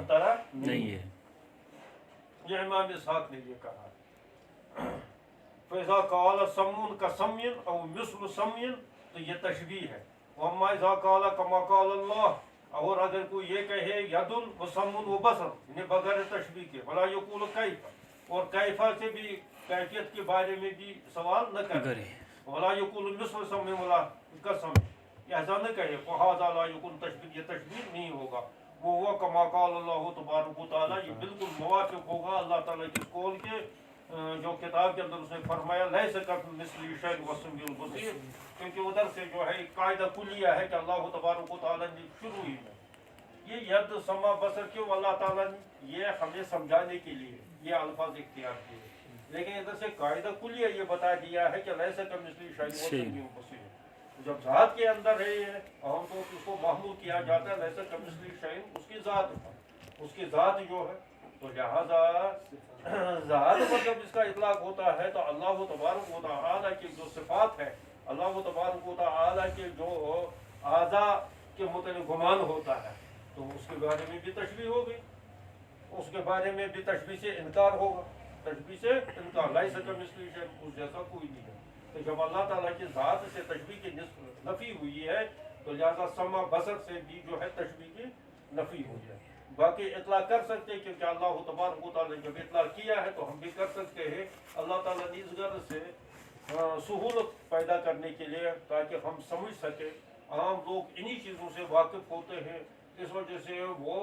طرح نہیں ہے. یہ امام اسحاق نے یہ کہا. فَإِذَا قَالَ سَمٌ كَسَمْيٍ أَوْ مِثْلُ سَمْيٍ تو یہ تشبیہ ہے. وَأَمَّا إِذَا قَالَ كَمَا قَالَ اللَّهُ، اور اگر کوئی یہ کہے یدن و سمن و بصر انہیں بغیر تشبیہ کے، ولا یقول کیف، اور کیفہ سے بھی کیفیت کے بارے میں بھی سوال نہ کرے، ولا یقول مثل سمن ولا قسم، ایسا نہ کہے. فَهَذَا لَا يَكُونُ تشبیہ، یہ تشبیہ نہیں ہوگا. وہ کما قال اللہ تبارک و تعالیٰ، یہ بالکل موافق ہوگا اللہ تعالیٰ کے قول کے جو کتاب کے اندر اس نے فرمایا لیس کمثلہ شیء وہو السمیع البصیر. کیونکہ ادھر سے جو ہے قاعدہ کلیہ ہے کہ اللہ تبارک و تعالیٰ نے شروع ہی میں یہ ید سما بصر کیوں اللہ تعالیٰ نے یہ ہمیں سمجھانے کے لیے یہ الفاظ اختیار کیے، لیکن ادھر سے قاعدہ کلیہ یہ بتا دیا ہے کہ لیس کمثلہ شیء وہو السمیع البصیر. جب ذات کے اندر ہے یہ ہم تو اس کو محمول کیا جاتا ہے لیس کمثلہ شیء، اس کی ذات، اس کی ذات جو ہے، تو لہذا ذات پر جب اس کا اطلاق ہوتا ہے تو اللہ تبارک و تعالیٰ کی جو صفات ہے، اللہ تبارک و تعالیٰ کے جو اعضاء کے متعلق گمان ہوتا ہے، تو اس کے بارے میں بھی تشبیہ ہوگی، اس کے بارے میں بھی تشبیہ سے انکار ہوگا. تشبیہ سے انکار، لیس کمثلہ شیء، اس جیسا کوئی نہیں ہے. تو جب اللہ تعالیٰ کی ذات سے تشبیہ کی نفی ہوئی ہے تو لہذا سما بصر سے بھی جو ہے تشبیہ کی نفی ہوئی ہے. باقی اطلاق کر سکتے ہیں کیونکہ اللہ تبارک و تعالیٰ نے جب اطلاق کیا ہے تو ہم بھی کر سکتے ہیں. اللہ تعالیٰ نے اس غرض سے سہولت پیدا کرنے کے لیے تاکہ ہم سمجھ سکیں. عام لوگ انہی چیزوں سے واقف ہوتے ہیں، اس وجہ سے وہ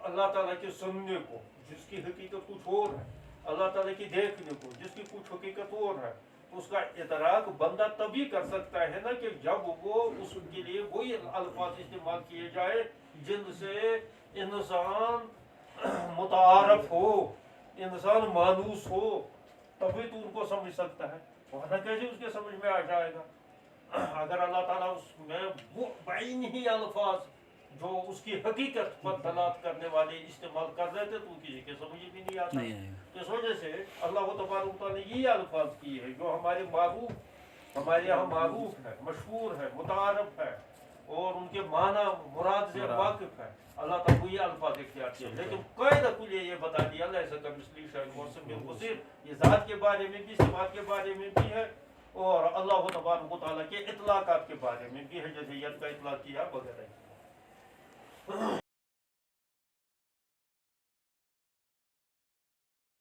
اللہ تعالیٰ کے سننے کو جس کی حقیقت کچھ اور ہے، اللہ تعالیٰ کی دیکھنے کو جس کی کچھ حقیقت اور ہے، اس کا ادراک بندہ تبھی کر سکتا ہے نا کہ جب وہ اس کے لیے وہی الفاظ استعمال کیے جائے جن سے انسان متعارف ہو، انسان مانوس ہو، تبھی تو ان کو سمجھ سکتا ہے، ورنہ کیسے اس کے سمجھ میں آ جائے گا. اگر اللہ تعالیٰ اس میں وہ بعین ہی الفاظ جو اس کی حقیقت پر دلالت کرنے والے استعمال کر رہے تھے تو کسی کے سمجھ بھی نہیں آتا. اس وجہ سے اللہ تبارک تعالیٰ نے یہ الفاظ کیے ہیں جو ہمارے معروف، ہمارے یہاں معروف ہے، مشہور ہے، متعارف ہے اور ان کے معنی مراد سے واقف ہے. اللہ تعالیٰ کو یہ الفاظ اختیار کیے، لیکن قاعدہ کلیہ یہ بتا دیا لیس کمثلہ شیء وہو السمیع البصیر. یہ ذات کے بارے میں بھی، صفات کے بارے میں بھی ہے اور اللہ تبارک و تعالیٰ کے اطلاقات کے بارے میں بھی ہے، جیسے ید کا اطلاق کیا وغیرہ.